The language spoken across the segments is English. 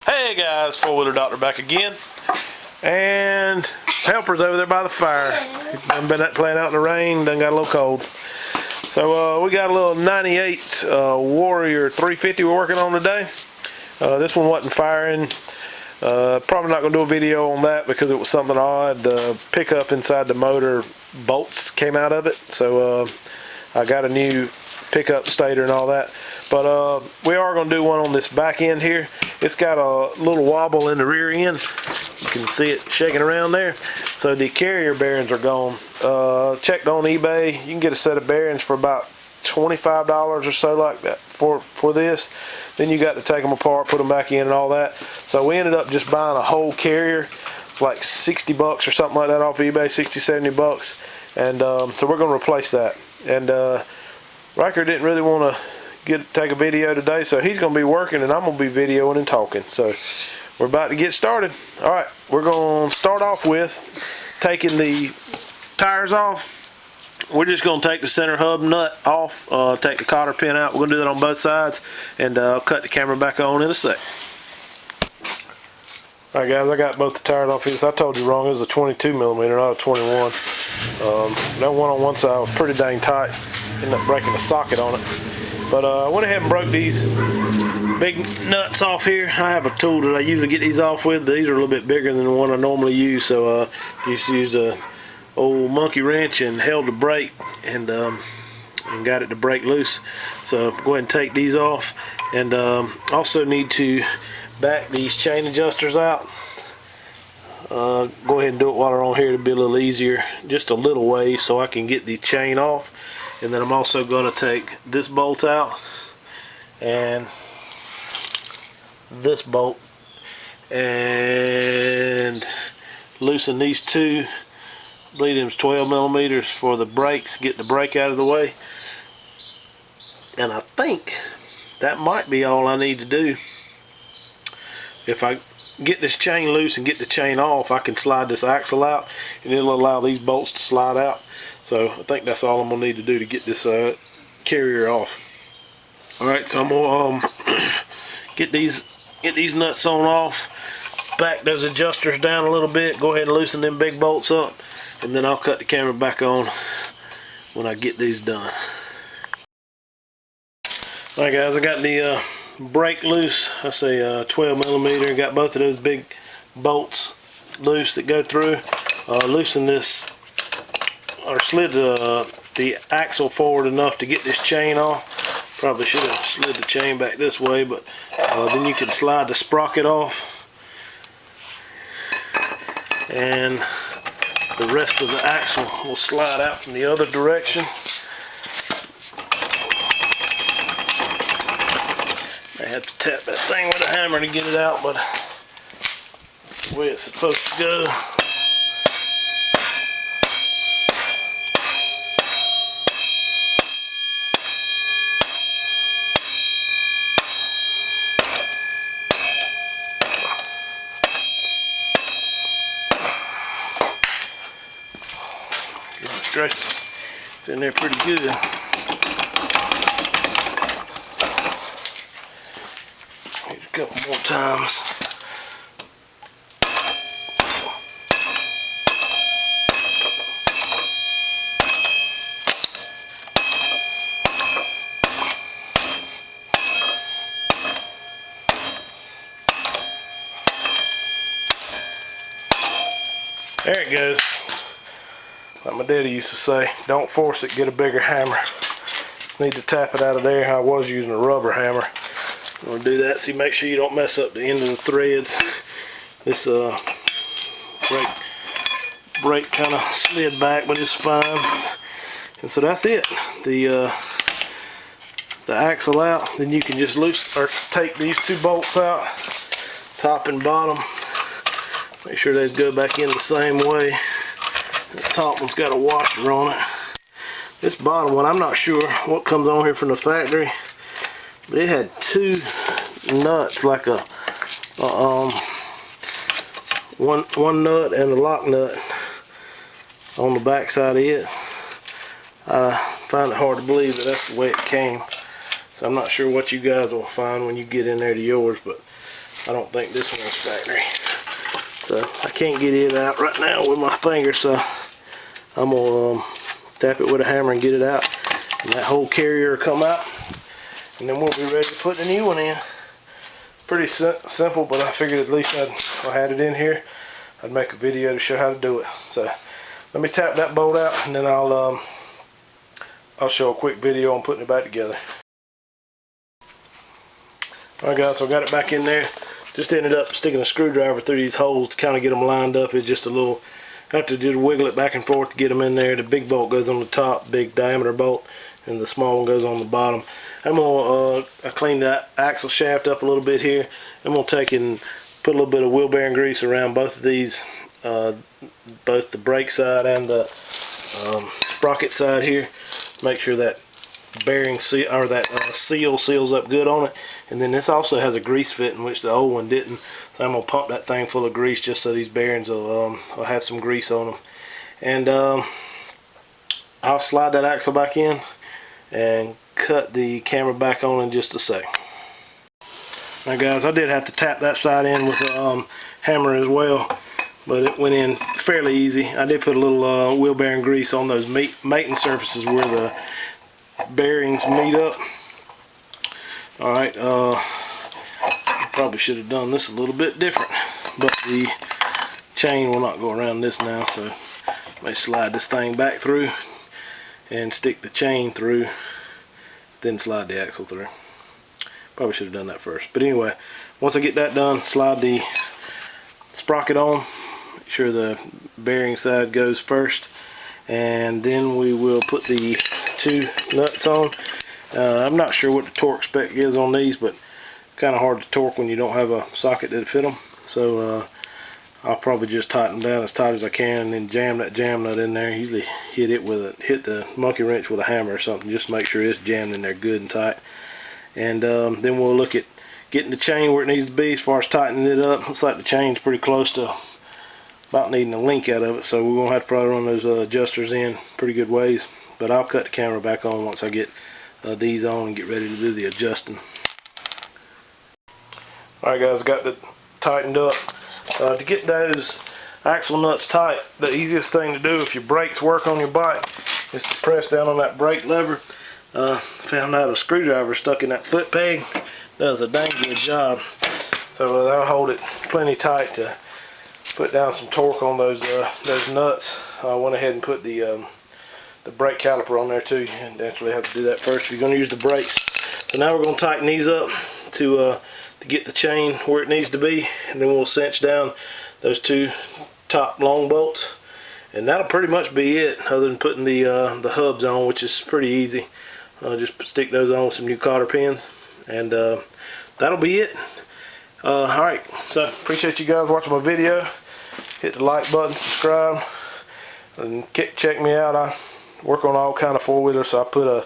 Hey guys, four-wheeler doctor back again, and helper's over there by the fire. He's been playing out in the rain, done got a little cold. So we got a little 98 Warrior 350 we're working on today. This one wasn't firing. Probably not going to do a video on that because it was something odd. The pickup inside the motor bolts came out of it, so I got a new pickup stator and all that. But we are going to do one on this back end here. It's got a little wobble in the rear end. You can see it shaking around there. So the carrier bearings are gone. Checked on eBay. You can get a set of bearings for about $25 or so like that for this. Then you got to take them apart, put them back in and all that. So we ended up just buying a whole carrier, like 60 bucks or something like that off eBay, 60, 70 bucks. And so we're going to replace that. And Riker didn't really want to take a video today, so he's going to be working and I'm going to be videoing and talking. So we're about to get started. Alright, we're going to start off with taking the tires off. We're just going to take the center hub nut off, take the cotter pin out. We're going to do that on both sides, and I'll cut the camera back on in a sec. Alright guys, I got both the tires off here. I told you wrong, it was a 22 millimeter, not a 21. That one on one side was pretty dang tight. Ended up breaking the socket on it. But I went ahead and broke these big nuts off here. I have a tool that I usually get these off with. These are a little bit bigger than the one I normally use, so just used a old monkey wrench and held the brake and got it to break loose. So go ahead and take these off, and also need to back these chain adjusters out. Go ahead and do it while they're on here. It'll be a little easier, just a little way, so I can get the chain off. And then I'm also going to take this bolt out and this bolt and loosen these two. I believe it was 12 millimeters for the brakes, get the brake out of the way. And I think that might be all I need to do. If I get this chain loose and get the chain off, I can slide this axle out and it'll allow these bolts to slide out. So I think that's all I'm gonna need to do to get this carrier off. Alright, so I'm gonna get these nuts on off, back those adjusters down a little bit, go ahead and loosen them big bolts up, and then I'll cut the camera back on when I get these done. Alright guys, I got the brake loose. I say 12 millimeter. Got both of those big bolts loose that go through. Loosen this, or slid the axle forward enough to get this chain off. Probably should have slid the chain back this way, but then you can slide the sprocket off, and the rest of the axle will slide out from the other direction. I have to tap that thing with a hammer to get it out, but that's the way it's supposed to go. Stretch it's in there pretty good. Need a couple more times. There it goes. Like my daddy used to say, don't force it, get a bigger hammer. Need to tap it out of there. I was using a rubber hammer. I'm going to do that, so you make sure you don't mess up the end of the threads. This brake kind of slid back, but it's fine. And so that's it. The axle out. Then you can just take these two bolts out, top and bottom. Make sure they go back in the same way. The top one's got a washer on it. This bottom one, I'm not sure what comes on here from the factory, but it had two nuts, like a one nut and a lock nut on the back side of it. I find it hard to believe that that's the way it came. So I'm not sure what you guys will find when you get in there to yours, but I don't think this one's factory. So I can't get it out right now with my finger, so I'm gonna tap it with a hammer and get it out. And that whole carrier will come out, and then we'll be ready to put the new one in. Pretty simple, but I figured at least if I had it in here, I'd make a video to show how to do it. So let me tap that bolt out, and then I'll show a quick video on putting it back together. Alright guys, so I got it back in there. Just ended up sticking a screwdriver through these holes to kind of get them lined up. It's just a little, have to just wiggle it back and forth to get them in there. The big bolt goes on the top, big diameter bolt, and the small one goes on the bottom. I'm gonna clean that axle shaft up a little bit here. I'm gonna take and put a little bit of wheel bearing grease around both of these, both the brake side and the sprocket side here. Make sure that bearing seal, or that seal seals up good on it. And then this also has a grease fitting, which the old one didn't. So I'm gonna pump that thing full of grease just so these bearings will have some grease on them. And I'll slide that axle back in and cut the camera back on in just a sec. Now guys, I did have to tap that side in with a hammer as well, but it went in fairly easy. I did put a little wheel bearing grease on those mating surfaces where the bearings meet up. Alright, probably should have done this a little bit different, but the chain will not go around this now, so I may slide this thing back through and stick the chain through, then slide the axle through. Probably should have done that first, but anyway, once I get that done, slide the sprocket on, make sure the bearing side goes first, and then we will put the two nuts on. I'm not sure what the torque spec is on these, but kind of hard to torque when you don't have a socket that fit them, so I'll probably just tighten them down as tight as I can and then jam that jam nut in there. Usually hit the monkey wrench with a hammer or something just to make sure it's jammed in there good and tight. And then we'll look at getting the chain where it needs to be as far as tightening it up. Looks like the chain's pretty close to about needing a link out of it, so we're going to have to probably run those adjusters in pretty good ways. But I'll cut the camera back on once I get these on and get ready to do the adjusting. Alright guys, I got it tightened up. To get those axle nuts tight, the easiest thing to do if your brakes work on your bike is to press down on that brake lever. Found out a screwdriver stuck in that foot peg does a dang good job. So that'll hold it plenty tight to put down some torque on those nuts. I went ahead and put the brake caliper on there too. You actually have to do that first if you're going to use the brakes. So now we're going to tighten these up to get the chain where it needs to be, and then we'll cinch down those two top long bolts, and that'll pretty much be it, other than putting the hubs on, which is pretty easy. Just stick those on with some new cotter pins, and that'll be it. Alright, so appreciate you guys watching my video. Hit the like button, subscribe, and check me out. I work on all kind of four-wheelers, so I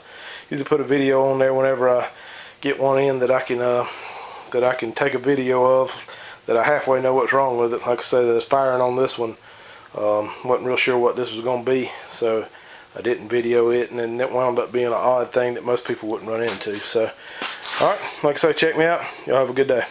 usually put a video on there whenever I get one in that I can take a video of, that I halfway know what's wrong with it. Like I said, the firing on this one, wasn't real sure what this was going to be, so I didn't video it, and then it wound up being an odd thing that most people wouldn't run into. So, alright, like I say, check me out. Y'all have a good day.